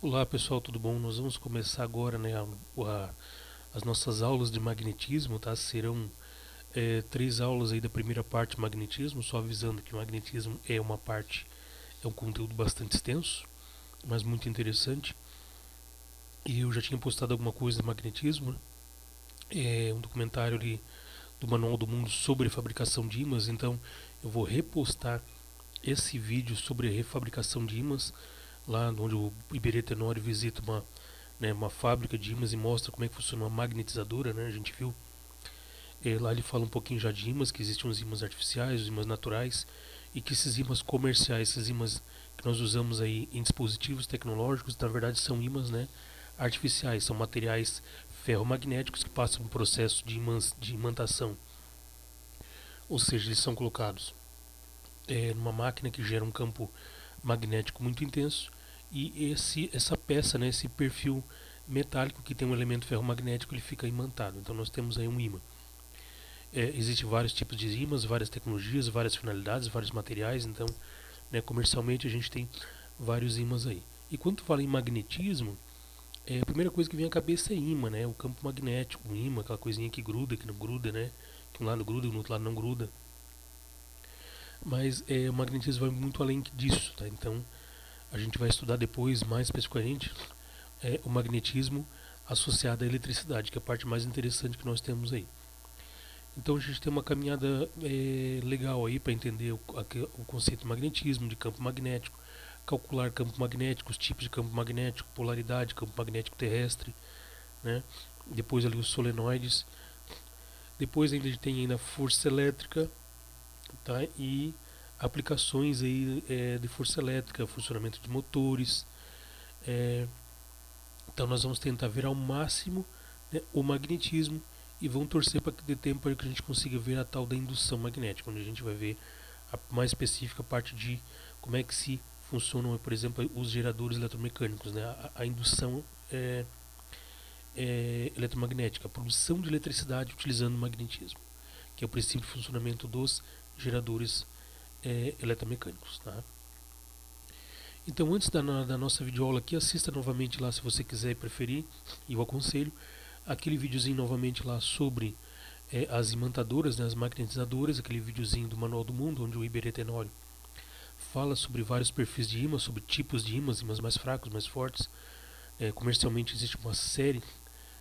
Olá pessoal, tudo bom? Nós vamos começar agora, né, as nossas aulas de magnetismo, tá? Serão 3 aulas aí da primeira parte, magnetismo, só avisando que magnetismo é uma parte, é um conteúdo bastante extenso, mas muito interessante. E eu já tinha postado alguma coisa de magnetismo, né? Um documentário ali do Manual do Mundo sobre fabricação de ímãs, então eu vou repostar esse vídeo sobre a refabricação de ímãs, lá onde o Iberê Tenório visita uma fábrica de ímãs e mostra como é que funciona uma magnetizadora, né? A gente viu lá ele fala um pouquinho já de ímãs, que existem os ímãs artificiais, os ímãs naturais, e que esses ímãs comerciais, esses ímãs que nós usamos aí em dispositivos tecnológicos, na verdade são ímãs, né, artificiais, são materiais ferromagnéticos que passam por um processo de imantação, ou seja, eles são colocados numa máquina que gera um campo magnético muito intenso, e essa peça, né, esse perfil metálico que tem um elemento ferromagnético, ele fica imantado. Então nós temos aí um ímã. Existem vários tipos de ímãs, várias tecnologias, várias finalidades, vários materiais. Então, né, comercialmente a gente tem vários ímãs aí. E quando tu fala em magnetismo, a primeira coisa que vem à cabeça é ímã, né? O campo magnético, o ímã, aquela coisinha que gruda, que não gruda, né? Que um lado gruda, no outro lado não gruda. Mas o magnetismo vai muito além disso, tá? Então a gente vai estudar depois, mais especificamente, o magnetismo associado à eletricidade, que é a parte mais interessante que nós temos aí. Então a gente tem uma caminhada legal aí para entender o conceito de magnetismo, de campo magnético, calcular campo magnético, os tipos de campo magnético, polaridade, campo magnético terrestre, né? Depois ali os solenoides. Depois ainda a gente tem ainda força elétrica, tá? E aplicações aí de força elétrica, funcionamento de motores. Então nós vamos tentar ver ao máximo, né, o magnetismo, e vamos torcer para que dê tempo para que a gente consiga ver a tal da indução magnética, onde a gente vai ver a mais específica parte de como é que se funcionam, por exemplo, os geradores eletromecânicos, né? A indução eletromagnética, a produção de eletricidade utilizando o magnetismo, que é o princípio de funcionamento dos geradores eletromecânicos, tá? Então, antes da nossa videoaula aqui, assista novamente lá se você quiser e preferir, e eu aconselho aquele videozinho novamente lá sobre as imantadoras, né, as magnetizadoras, aquele videozinho do Manual do Mundo, onde o Iberê Tenório fala sobre vários perfis de ímãs, sobre tipos de ímãs mais fracos, mais fortes. Comercialmente existe uma série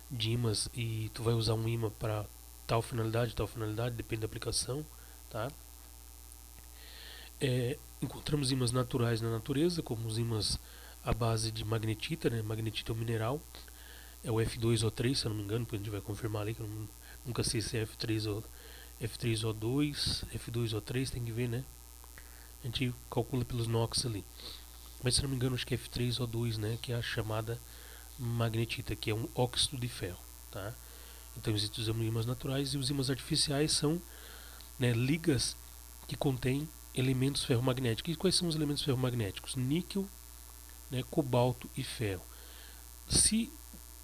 de ímãs e tu vai usar um ímã para tal finalidade, depende da aplicação, tá? Encontramos ímãs naturais na natureza, como os ímãs à base de magnetita, né? Magnetita é um mineral, é o F2O3, se eu não me engano, depois a gente vai confirmar ali, que eu nunca sei se é F3O2, F2O3, tem que ver, né? A gente calcula pelos NOx ali. Mas se eu não me engano, acho que é F3O2, né? Que é a chamada magnetita, que é um óxido de ferro, tá? Então existem os ímãs naturais, e os ímãs artificiais são, né, ligas que contêm elementos ferromagnéticos. E quais são os elementos ferromagnéticos? Níquel, né, cobalto e ferro. Se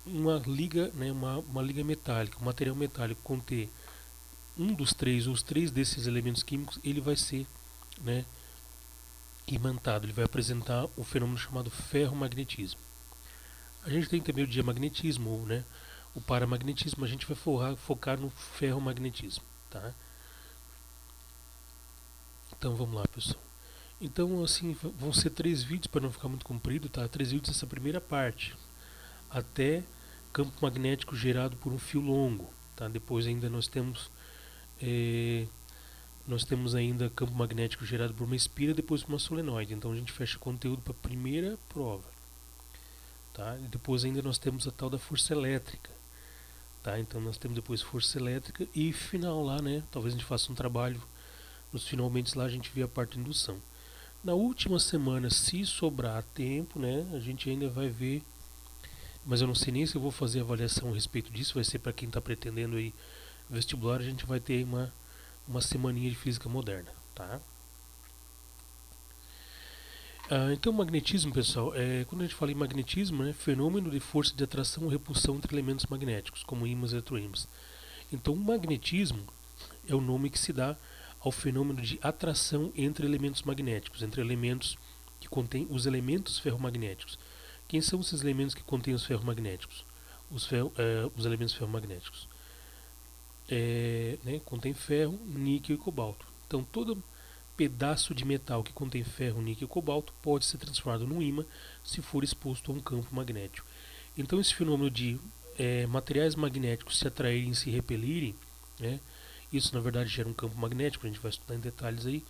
uma liga, né, uma liga metálica, um material metálico conter um dos três ou os três desses elementos químicos, ele vai ser, né, imantado, ele vai apresentar o fenômeno chamado ferromagnetismo. A gente tem também o diamagnetismo, né, o paramagnetismo. A gente vai focar no ferromagnetismo, tá? Então vamos lá, pessoal. Então, assim, vão ser 3 vídeos para não ficar muito comprido, tá? 3 vídeos essa primeira parte, até campo magnético gerado por um fio longo, tá? Depois ainda nós temos ainda campo magnético gerado por uma espira, depois por uma solenoide. Então a gente fecha o conteúdo para a primeira prova, tá? E depois ainda nós temos a tal da força elétrica, tá? Então nós temos depois força elétrica e final lá, né? Talvez a gente faça um trabalho nos finalmente lá, a gente vê a parte de indução. Na última semana, se sobrar tempo, né, a gente ainda vai ver, mas eu não sei nem se eu vou fazer avaliação a respeito disso. Vai ser para quem está pretendendo aí vestibular. A gente vai ter uma semaninha de física moderna, tá? Então, magnetismo, pessoal, quando a gente fala em magnetismo, né, fenômeno de força de atração ou repulsão entre elementos magnéticos, como ímãs e eletroímãs. Então, o magnetismo é o nome que se dá ao fenômeno de atração entre elementos magnéticos, entre elementos que contêm os elementos ferromagnéticos, Quem são esses elementos que contêm os ferromagnéticos? Os elementos ferromagnéticos. Contém ferro, níquel e cobalto. Então, todo pedaço de metal que contém ferro, níquel e cobalto pode ser transformado num ímã se for exposto a um campo magnético. Então, esse fenômeno de materiais magnéticos se atraírem e se repelirem, né, isso na verdade gera um campo magnético, a gente vai estudar em detalhes aí,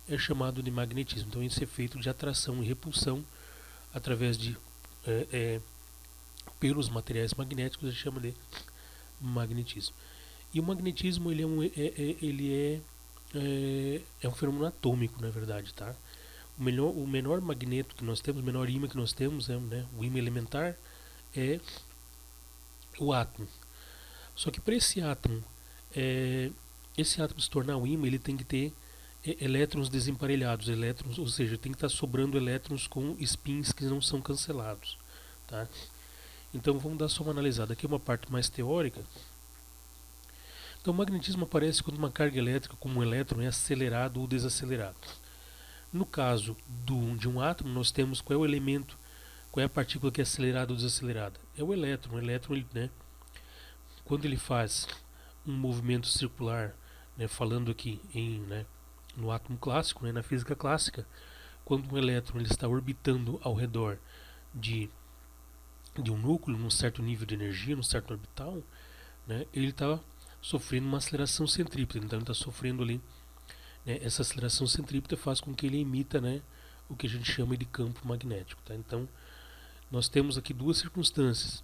é chamado de magnetismo. Então, esse efeito de atração e repulsão através de pelos materiais magnéticos a gente chama de magnetismo. E o magnetismo ele é um fenômeno atômico, na verdade, tá? O menor magneto que nós temos, o menor ímã que nós temos, o ímã elementar, é o átomo. Só que para esse átomo se tornar um ímã, ele tem que ter elétrons desemparelhados, ou seja, tem que estar sobrando elétrons com spins que não são cancelados, tá? Então vamos dar só uma analisada. Aqui é uma parte mais teórica. Então o magnetismo aparece quando uma carga elétrica como um elétron é acelerado ou desacelerado. No caso de um átomo, nós temos qual é o elemento, qual é a partícula que é acelerada ou desacelerada? É o elétron. O elétron, quando ele faz um movimento circular, falando aqui no átomo clássico, na física clássica, quando um elétron ele está orbitando ao redor de um núcleo, num certo nível de energia, num certo orbital, ele está sofrendo uma aceleração centrípeta. Então ele está sofrendo ali, essa aceleração centrípeta faz com que ele emita o que a gente chama de campo magnético. Tá? Então nós temos aqui duas circunstâncias.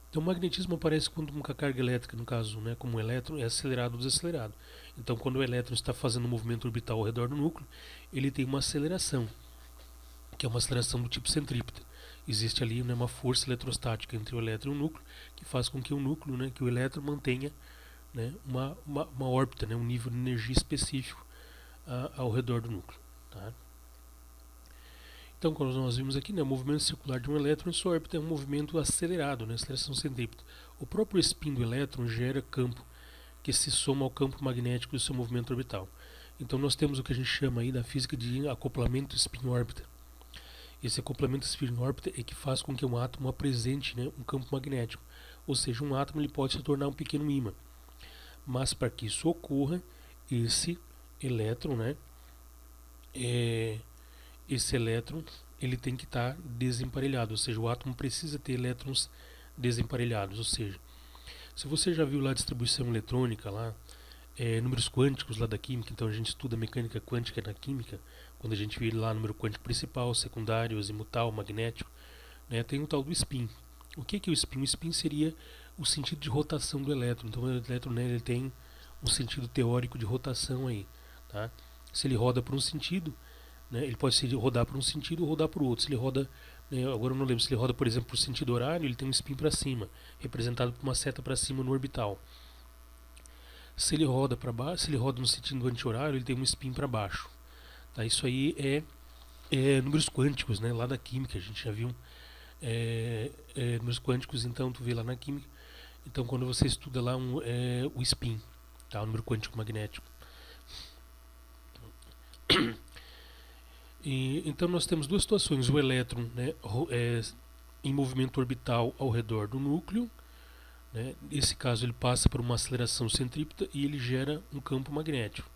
Então o magnetismo aparece quando uma carga elétrica, no caso como um elétron, é acelerado ou desacelerado. Então quando o elétron está fazendo um movimento orbital ao redor do núcleo, ele tem uma aceleração, que é uma aceleração do tipo centrípeta. Existe ali uma força eletrostática entre o elétron e o núcleo, que faz com que o núcleo, que o elétron mantenha uma órbita, um nível de energia específico ao redor do núcleo. Tá? Então, quando nós vimos aqui, o movimento circular de um elétron em sua órbita é um movimento acelerado, aceleração centrípeta. O próprio spin do elétron gera campo que se soma ao campo magnético do seu movimento orbital. Então, nós temos o que a gente chama aí da física de acoplamento spin-órbita. Esse acoplamento spin-órbita é que faz com que um átomo apresente um campo magnético. Ou seja, um átomo ele pode se tornar um pequeno ímã. Mas para que isso ocorra, esse elétron, ele tem que estar desemparelhado, ou seja, o átomo precisa ter elétrons desemparelhados. Ou seja, se você já viu lá a distribuição eletrônica, números quânticos lá da química, então a gente estuda mecânica quântica na química, quando a gente vê lá número quântico principal, secundário, azimutal, magnético, tem o tal do spin. O que é o spin? O spin seria o sentido de rotação do elétron. Então o elétron ele tem um sentido teórico de rotação aí. Tá? Se ele roda por um sentido, ele pode rodar por um sentido ou rodar por outro. Se ele roda, agora eu não lembro, se ele roda, por exemplo, por sentido horário, ele tem um spin para cima, representado por uma seta para cima no orbital. Se ele roda para baixo, se ele roda no sentido anti-horário, ele tem um spin para baixo. Tá? Isso aí é números quânticos, lá da química, a gente já viu números quânticos, então tu vê lá na química. Então quando você estuda lá o spin, tá? O número quântico magnético. Então nós temos duas situações: o elétron em movimento orbital ao redor do núcleo. Nesse caso ele passa por uma aceleração centrípeta e ele gera um campo magnético.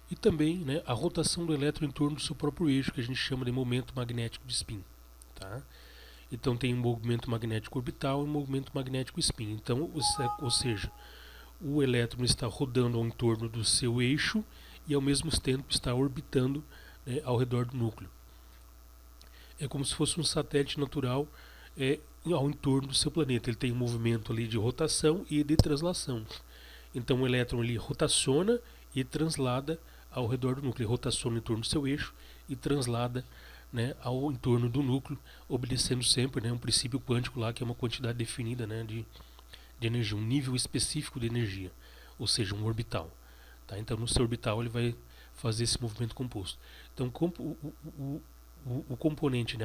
E também a rotação do elétron em torno do seu próprio eixo, que a gente chama de momento magnético de spin. Tá? Então tem um movimento magnético orbital e um movimento magnético spin. Então, ou seja, o elétron está rodando ao entorno do seu eixo e ao mesmo tempo está orbitando ao redor do núcleo. É como se fosse um satélite natural ao entorno do seu planeta. Ele tem um movimento ali de rotação e de translação. Então o elétron ele rotaciona e translada ao redor do núcleo. Ele rotaciona em torno do seu eixo e translada ao entorno do núcleo, obedecendo sempre um princípio quântico lá, que é uma quantidade definida de energia, um nível específico de energia, ou seja, um orbital. Tá? Então no seu orbital ele vai fazer esse movimento composto. Então o componente,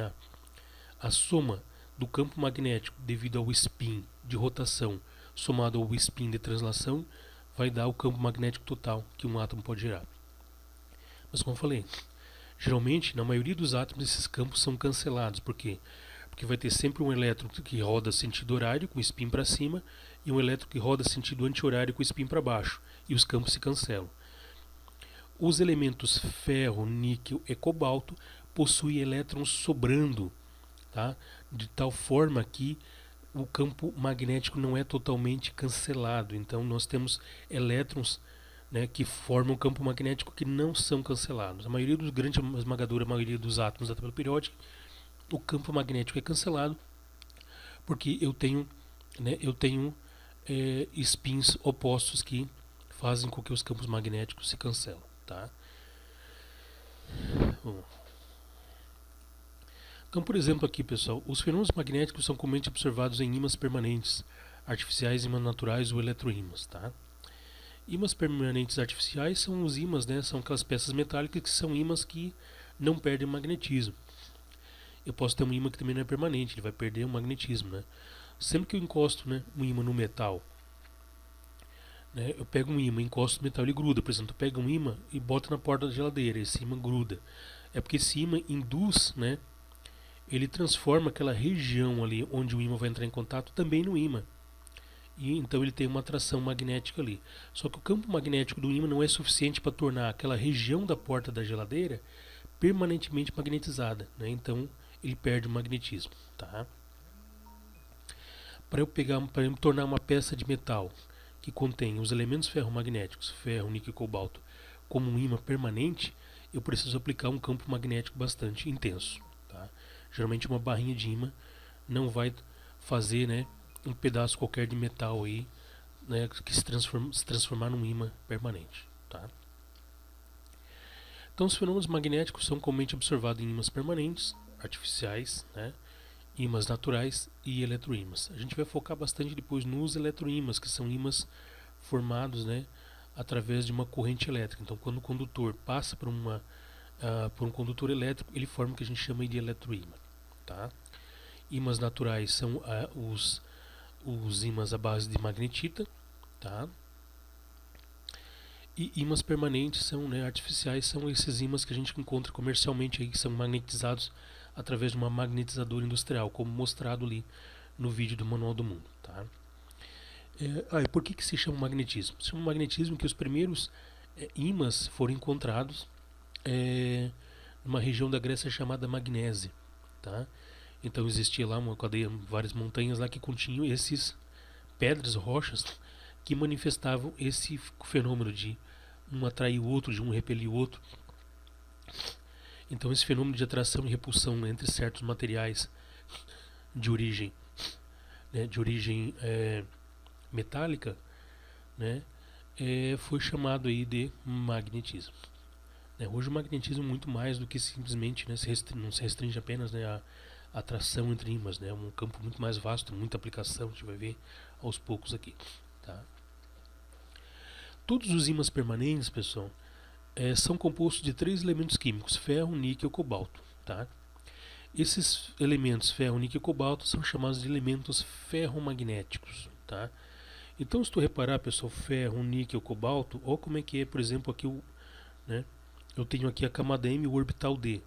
a soma do campo magnético devido ao spin de rotação somado ao spin de translação vai dar o campo magnético total que um átomo pode gerar. Mas como eu falei, geralmente na maioria dos átomos esses campos são cancelados. Por quê? porque vai ter sempre um elétron que roda sentido horário com spin para cima e um elétron que roda sentido anti-horário com spin para baixo, e os campos se cancelam. Os elementos ferro, níquel e cobalto possuem elétrons sobrando, tá? De tal forma que o campo magnético não é totalmente cancelado. Então nós temos elétrons, né, que formam um campo magnético que não são cancelados. A maioria dos grandes, a esmagadora maioria dos átomos da tabela periódica, o campo magnético é cancelado porque eu tenho spins opostos que fazem com que os campos magnéticos se cancelem, tá? Bom. Então, por exemplo, aqui, pessoal, os fenômenos magnéticos são comumente observados em ímãs permanentes, artificiais, ímãs naturais ou eletroímãs, tá? Ímãs permanentes artificiais são os ímãs, né? São aquelas peças metálicas que são ímãs que não perdem magnetismo. Eu posso ter um ímã que também não é permanente, ele vai perder o magnetismo, né? Sempre que eu encosto, né, um ímã no metal, né, eu pego um ímã, encosto no metal, ele gruda. Por exemplo, eu pego um ímã e boto na porta da geladeira, esse ímã gruda. É porque esse ímã induz, né, ele transforma aquela região ali onde o ímã vai entrar em contato também no ímã. E então ele tem uma atração magnética ali. Só que o campo magnético do ímã não é suficiente para tornar aquela região da porta da geladeira permanentemente magnetizada, né? Então ele perde o magnetismo, tá? Para eu tornar uma peça de metal que contém os elementos ferromagnéticos, ferro, níquel e cobalto, como um ímã permanente, eu preciso aplicar um campo magnético bastante intenso, tá? Geralmente uma barrinha de ímã não vai fazer, né, um pedaço qualquer de metal aí, né, que se transformar num ímã permanente, tá? Então os fenômenos magnéticos são comumente observados em ímãs permanentes, artificiais, né, ímãs naturais e eletroímãs. A gente vai focar bastante depois nos eletroímãs, que são ímãs formados, né, através de uma corrente elétrica. Então quando o condutor passa por um condutor elétrico, ele forma o que a gente chama de eletroímã, tá? Ímãs naturais são os ímãs à base de magnetita, tá? E ímãs permanentes são, né, artificiais, são esses ímãs que a gente encontra comercialmente aí, que são magnetizados através de uma magnetizadora industrial, como mostrado ali no vídeo do Manual do Mundo, tá? E por que se chama magnetismo? Se chama magnetismo que os primeiros ímãs foram encontrados numa região da Grécia chamada Magnésia, tá? Então existia lá uma cadeia, várias montanhas lá que continham esses pedras, rochas, que manifestavam esse fenômeno de um atrair o outro, de um repelir o outro. Então esse fenômeno de atração e repulsão entre certos materiais de origem, né, metálica, né, foi chamado aí de magnetismo. Hoje o magnetismo é muito mais do que simplesmente, né, não se restringe apenas, né, a atração entre ímãs, né, é um campo muito mais vasto, muita aplicação, a gente vai ver aos poucos aqui, tá? Todos os ímãs permanentes, pessoal, são compostos de 3 elementos químicos: ferro, níquel e cobalto, tá? Esses elementos, ferro, níquel e cobalto, são chamados de elementos ferromagnéticos, tá? Então, se tu reparar, pessoal, ferro, níquel, cobalto, olha como é que é, por exemplo, aqui eu tenho aqui a camada M e o orbital D.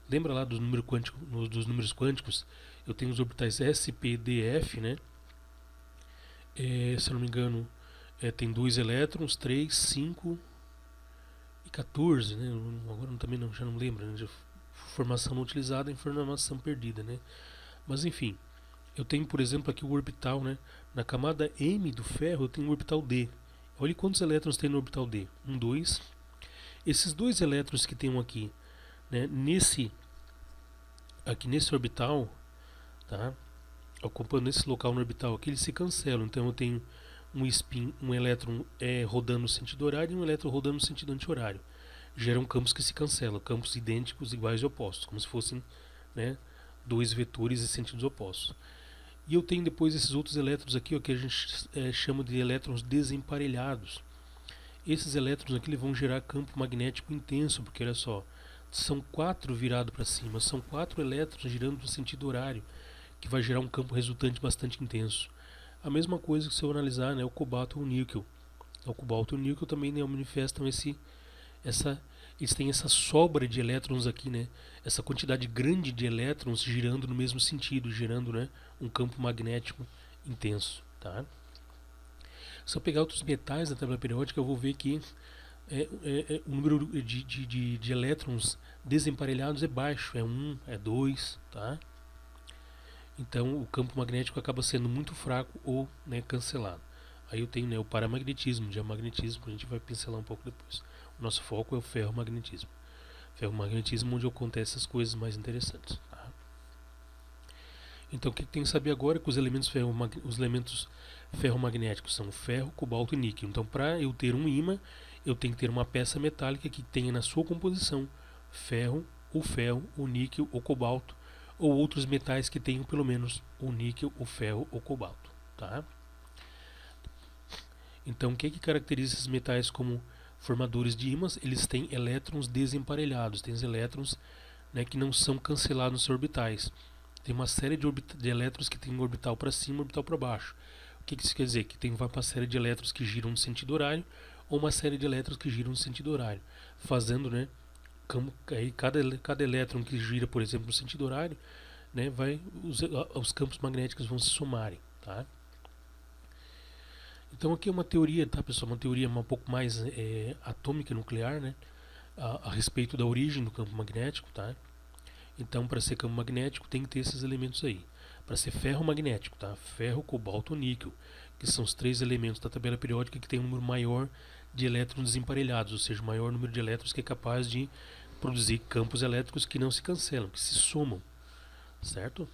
Lembra lá dos números quânticos? Eu tenho os orbitais S, P, D, F, né? Se eu não me engano, tem 2 elétrons, 3, 5 e 14, né? Agora também já não lembro, né? Formação não utilizada, informação perdida, né? Mas enfim, eu tenho, por exemplo, aqui o orbital, né? Na camada M do ferro eu tenho o orbital D. Olha quantos elétrons tem no orbital D. 1, 2. Esses 2 elétrons que tem aqui, né? Nesse orbital, tá? Ocupando esse local no orbital aqui, eles se cancelam. Então eu tenho um elétron rodando no sentido horário e um elétron rodando no sentido anti-horário. Geram campos que se cancelam, campos idênticos, iguais e opostos, como se fossem, né, 2 vetores em sentidos opostos. E eu tenho depois esses outros elétrons aqui, ó, que a gente chama de elétrons desemparelhados. Esses elétrons aqui vão gerar campo magnético intenso, porque olha só, são 4 virados para cima, são 4 elétrons girando no sentido horário, que vai gerar um campo resultante bastante intenso. A mesma coisa que se eu analisar, né, o cobalto e o níquel. O cobalto e o níquel também, né, manifestam eles têm essa sobra de elétrons aqui, né? Essa quantidade grande de elétrons girando no mesmo sentido, gerando, né, um campo magnético intenso, tá? Se eu pegar outros metais da tabela periódica, eu vou ver que o número de elétrons desemparelhados é baixo, é 1, é 2, tá? Então o campo magnético acaba sendo muito fraco ou, né, cancelado. Aí eu tenho, né, o paramagnetismo, o diamagnetismo, que a gente vai pincelar um pouco depois. O nosso foco é o ferromagnetismo. Ferromagnetismo onde acontecem as coisas mais interessantes. Tá? Então o que tem que saber agora é que os elementos ferromagnéticos são ferro, cobalto e níquel. Então para eu ter um ímã, eu tenho que ter uma peça metálica que tenha na sua composição ferro, o níquel, o cobalto, ou outros metais que tenham pelo menos o níquel, o ferro ou cobalto. Tá? Então o que caracteriza esses metais como formadores de ímãs? Eles têm elétrons desemparelhados, têm elétrons, né, que não são cancelados nos orbitais. Tem uma série de elétrons que tem um orbital para cima e um orbital para baixo. O que isso quer dizer? Que tem uma série de elétrons que giram no sentido horário ou uma série de elétrons que giram no sentido horário, fazendo, né, aí cada elétron que gira, por exemplo, no sentido horário, né, os campos magnéticos vão se somarem, tá? Então aqui é uma teoria, tá, pessoal? Uma teoria um pouco mais atômica nuclear, né, a respeito da origem do campo magnético, tá? Então, para ser campo magnético, tem que ter esses elementos aí. Para ser ferro magnético, tá? Ferro, cobalto, níquel, que são os 3 elementos da tabela periódica que tem um número maior de elétrons desemparelhados, ou seja, o maior número de elétrons que é capaz de produzir campos elétricos que não se cancelam, que se somam, certo?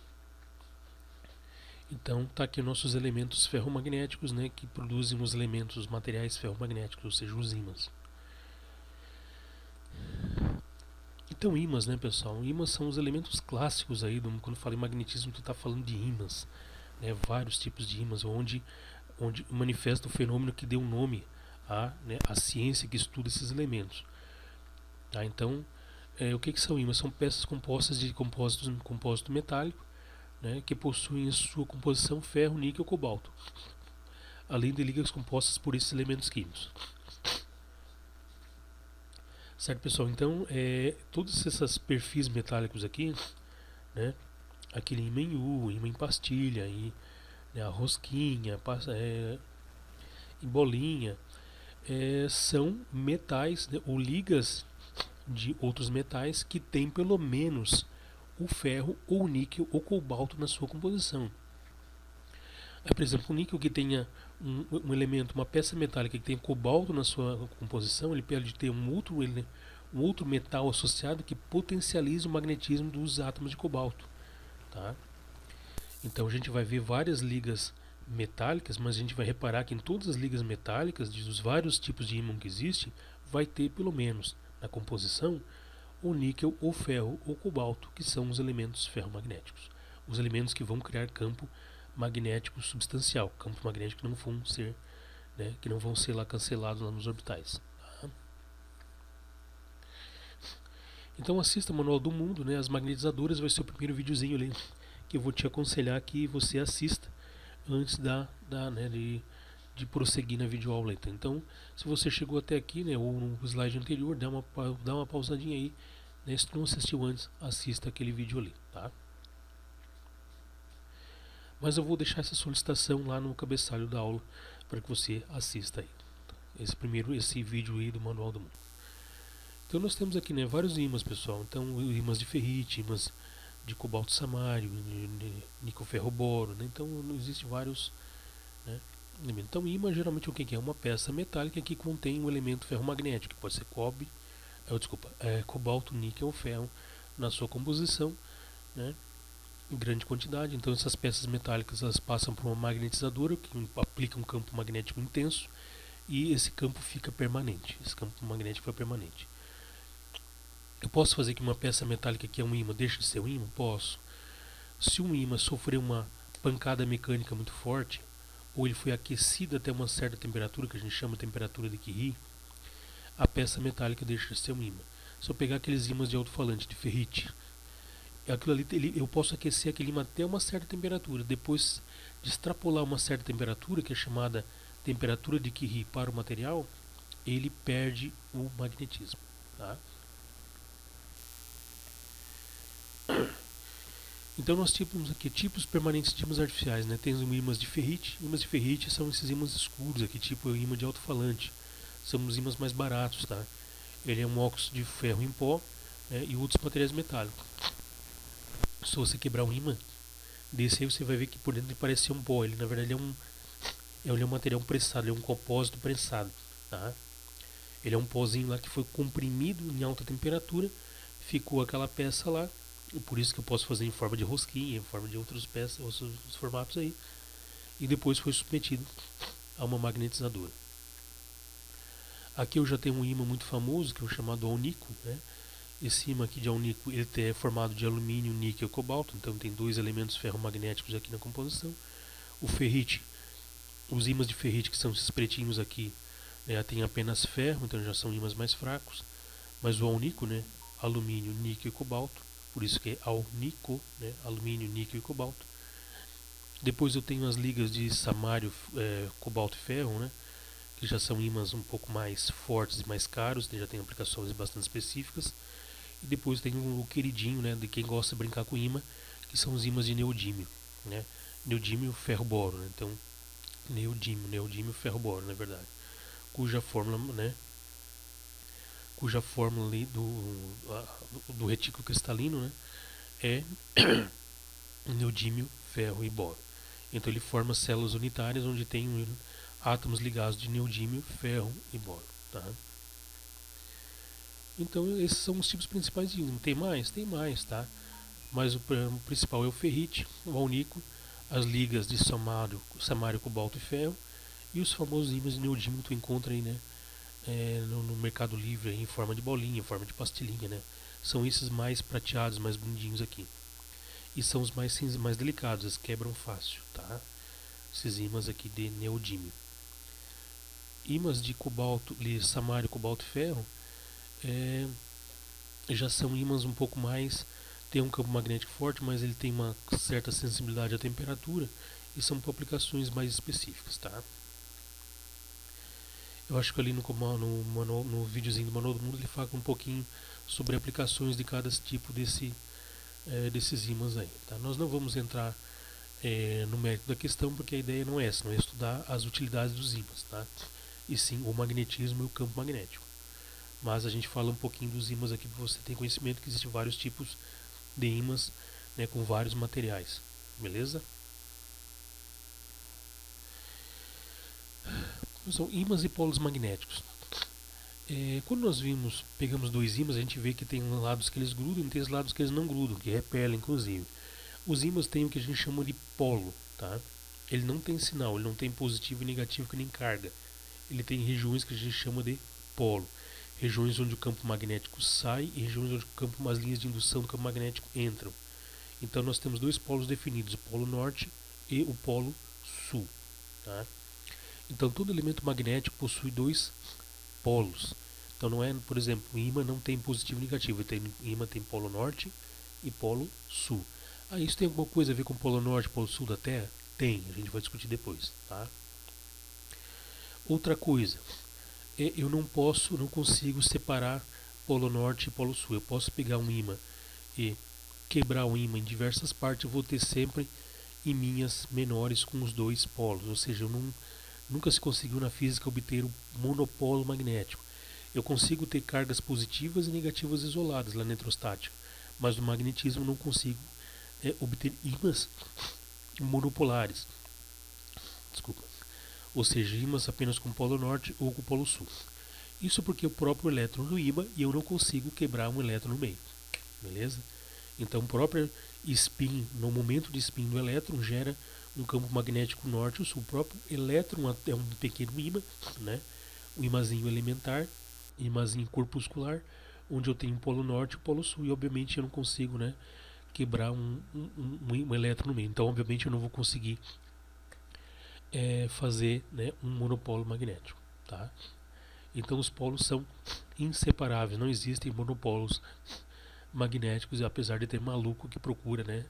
Então, tá aqui nossos elementos ferromagnéticos, né, que produzem os elementos materiais ferromagnéticos, ou seja, os ímãs. Então, ímãs, né, pessoal? Ímãs são os elementos clássicos aí, quando fala em magnetismo, tu está falando de ímãs, né, vários tipos de ímãs, onde manifesta o fenômeno que deu nome à ciência que estuda esses elementos. Tá? Então, o que são ímãs? São peças compostas de compósito metálico, né, que possuem em sua composição ferro, níquel e cobalto, além de ligas compostas por esses elementos químicos. Certo, pessoal? Então, todos esses perfis metálicos aqui, né, aquele ímã em U, ímã em pastilha, né, a rosquinha, em bolinha, são metais, né, ou ligas de outros metais que tem pelo menos o ferro, ou o níquel, ou cobalto na sua composição. Por exemplo, o níquel que tenha um elemento, uma peça metálica que tenha cobalto na sua composição, ele pode ter um outro metal associado que potencializa o magnetismo dos átomos de cobalto. Tá? Então a gente vai ver várias ligas metálicas, mas a gente vai reparar que em todas as ligas metálicas, dos vários tipos de ímã que existem, vai ter pelo menos na composição o níquel, o ferro ou cobalto, que são os elementos ferromagnéticos. Os elementos que vão criar campo magnético substancial, campo magnético que não vão ser, né, que não vão ser lá cancelados lá nos orbitais. Tá? Então assista o Manual do Mundo, né, as magnetizadoras, vai ser o primeiro videozinho ali que eu vou te aconselhar que você assista antes né, de prosseguir na videoaula. Então, se você chegou até aqui, né, ou no slide anterior, dá uma pausadinha aí, né, se tu não assistiu antes, assista aquele vídeo ali, tá? Mas eu vou deixar essa solicitação lá no cabeçalho da aula para que você assista aí. Esse vídeo aí do Manual do Mundo. Então nós temos aqui, né, vários ímãs, pessoal. Então ímãs de ferrite, ímãs de cobalto samário, de níquel ferroboro, né? Então existem vários, né, elementos. Então ímã geralmente o que é? Uma peça metálica que contém um elemento ferromagnético, que pode ser cobalto, níquel ou ferro na sua composição, né, em grande quantidade. Então essas peças metálicas elas passam por uma magnetizadora que aplica um campo magnético intenso e esse campo fica permanente. Esse campo magnético é permanente. Eu posso fazer que uma peça metálica que é um ímã deixe de ser um ímã? Posso. Se um ímã sofrer uma pancada mecânica muito forte, ou ele foi aquecido até uma certa temperatura, que a gente chama de temperatura de Curie, a peça metálica deixa de ser um ímã. Se eu pegar aqueles ímãs de alto-falante, de ferrite, aquilo ali, eu posso aquecer aquele ímã até uma certa temperatura. Depois de extrapolar uma certa temperatura, que é chamada temperatura de Curie para o material, ele perde o magnetismo. tá? Então nós temos aqui tipos permanentes de ímãs artificiais, né? Temos ímãs de ferrite. Ímãs de ferrite são esses ímãs escuros aqui, tipo o ímã de alto-falante. São os ímãs mais baratos, tá? Ele é um óxido de ferro em pó, né, e outros materiais metálicos. Se você quebrar um ímã desse aí, você vai ver que por dentro ele parece ser um pó. Ele na verdade ele é um material pressado, ele é um compósito pressado, tá? Ele é um pozinho lá que foi comprimido em alta temperatura, ficou aquela peça lá. Por isso que eu posso fazer em forma de rosquinha, em forma de outras peças, outros formatos aí. E depois foi submetido a uma magnetizadora. Aqui eu já tenho um ímã muito famoso, que é o chamado alnico, né? Esse ímã aqui de alnico ele é formado de alumínio, níquel e cobalto, então tem dois elementos ferromagnéticos aqui na composição. O ferrite, os ímãs de ferrite, que são esses pretinhos aqui, né, tem apenas ferro, então já são ímãs mais fracos. Mas o alnico, né, alumínio, níquel e cobalto, por isso que é alnico, né, alumínio, níquel e cobalto. Depois eu tenho as ligas de samário, cobalto e ferro, né, que já são ímãs um pouco mais fortes e mais caros, já tem aplicações bastante específicas. E depois tem o queridinho, né, de quem gosta de brincar com ímã, que são os ímãs de neodímio, né, neodímio ferro-boro, né, então neodímio ferro-boro, na verdade, cuja fórmula, né, ali do retículo cristalino, né, é neodímio, ferro e boro. Então ele forma células unitárias onde tem átomos ligados de neodímio, ferro e boro, tá? Então esses são os tipos principais de ímã. Tem mais? Tem mais, tá? Mas o principal é o ferrite, o alnico, as ligas de samário, cobalto e ferro e os famosos ímãs de neodímio que tu encontra aí, né? No Mercado Livre aí, em forma de bolinha, em forma de pastilhinha, né? São esses mais prateados, mais bundinhos aqui. E são os mais delicados, eles quebram fácil, tá? Esses ímãs aqui de neodímio. Ímãs de cobalto, de samário, cobalto e ferro já são ímãs um pouco mais, tem um campo magnético forte, mas ele tem uma certa sensibilidade à temperatura e são para aplicações mais específicas, tá? Eu acho que ali no videozinho do Manual do Mundo ele fala um pouquinho sobre aplicações de cada tipo desses ímãs aí, tá? Nós não vamos entrar no mérito da questão, porque a ideia não é essa, não é estudar as utilidades dos ímãs, tá? E sim o magnetismo e o campo magnético. Mas a gente fala um pouquinho dos ímãs aqui para você ter conhecimento que existem vários tipos de ímãs, né, com vários materiais, beleza? São ímãs e polos magnéticos. Quando nós pegamos dois ímãs, a gente vê que tem lados que eles grudam e tem lados que eles não grudam, que repelem inclusive. Os ímãs têm o que a gente chama de polo, tá? Ele não tem sinal, ele não tem positivo e negativo que nem carga. Ele tem regiões que a gente chama de polo. Regiões onde o campo magnético sai e regiões onde as linhas de indução do campo magnético entram. Então nós temos dois polos definidos, o polo norte e o polo sul, tá? Então todo elemento magnético possui dois polos. Então não é, por exemplo, o ímã não tem positivo e negativo, o ímã tem polo norte e polo sul. Isso tem alguma coisa a ver com o polo norte e polo sul da Terra? Tem, a gente vai discutir depois, tá? Outra coisa, eu não consigo separar polo norte e polo sul. Eu posso pegar um ímã e quebrar o ímã em diversas partes, eu vou ter sempre ímãs menores com os dois polos, ou seja, nunca se conseguiu na física obter o monopolo magnético. Eu consigo ter cargas positivas e negativas isoladas lá na eletrostática, mas no magnetismo não consigo obter ímãs monopolares. Desculpa. Ou seja, ímãs apenas com o polo norte ou com o polo sul. Isso porque o próprio elétron do ímã e eu não consigo quebrar um elétron no meio. Beleza? Então, o próprio spin, no momento de spin do elétron, gera um campo magnético norte ou sul. O próprio elétron é um pequeno ímã, né? Um ímãzinho elementar, ímãzinho corpuscular, onde eu tenho um polo norte e um polo sul. E, obviamente, eu não consigo, né, quebrar um elétron no meio. Então, obviamente, eu não vou conseguir fazer, né, um monopolo magnético, tá? Então os polos são inseparáveis, não existem monopolos magnéticos, apesar de ter maluco que procura, né,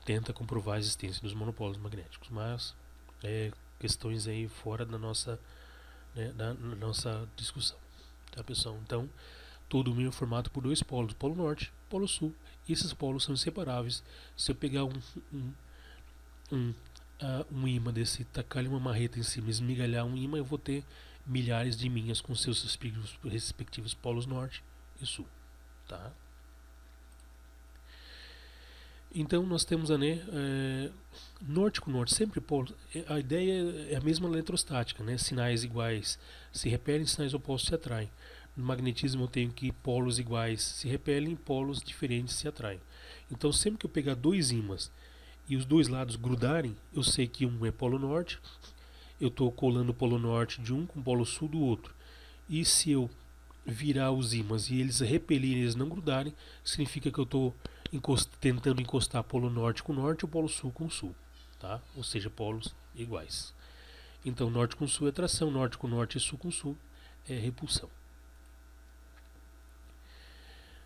tenta comprovar a existência dos monopolos magnéticos, mas questões aí fora da nossa discussão, tá, pessoal? Então todo o meio é formado por dois polos, polo norte, polo sul. E esses polos são inseparáveis. Se eu pegar um ímã desse, tacar-lhe uma marreta em cima, esmigalhar um ímã, eu vou ter milhares de ímãs com seus respectivos polos norte e sul, tá? Então nós temos norte com norte, sempre polos. A ideia é a mesma na eletrostática, né? Sinais iguais se repelem, sinais opostos se atraem. No magnetismo eu tenho que polos iguais se repelem, polos diferentes se atraem. Então sempre que eu pegar dois ímãs e os dois lados grudarem, eu sei que um é polo norte, eu estou colando o polo norte de um com o polo sul do outro. E se eu virar os ímãs e eles repelirem, eles não grudarem, significa que eu estou tentando encostar polo norte com norte ou polo sul com sul, tá? Ou seja, polos iguais. Então norte com sul é atração, norte com norte e sul com sul é repulsão.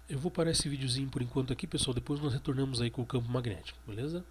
Eu vou parar esse videozinho por enquanto aqui, pessoal, depois nós retornamos aí com o campo magnético, beleza?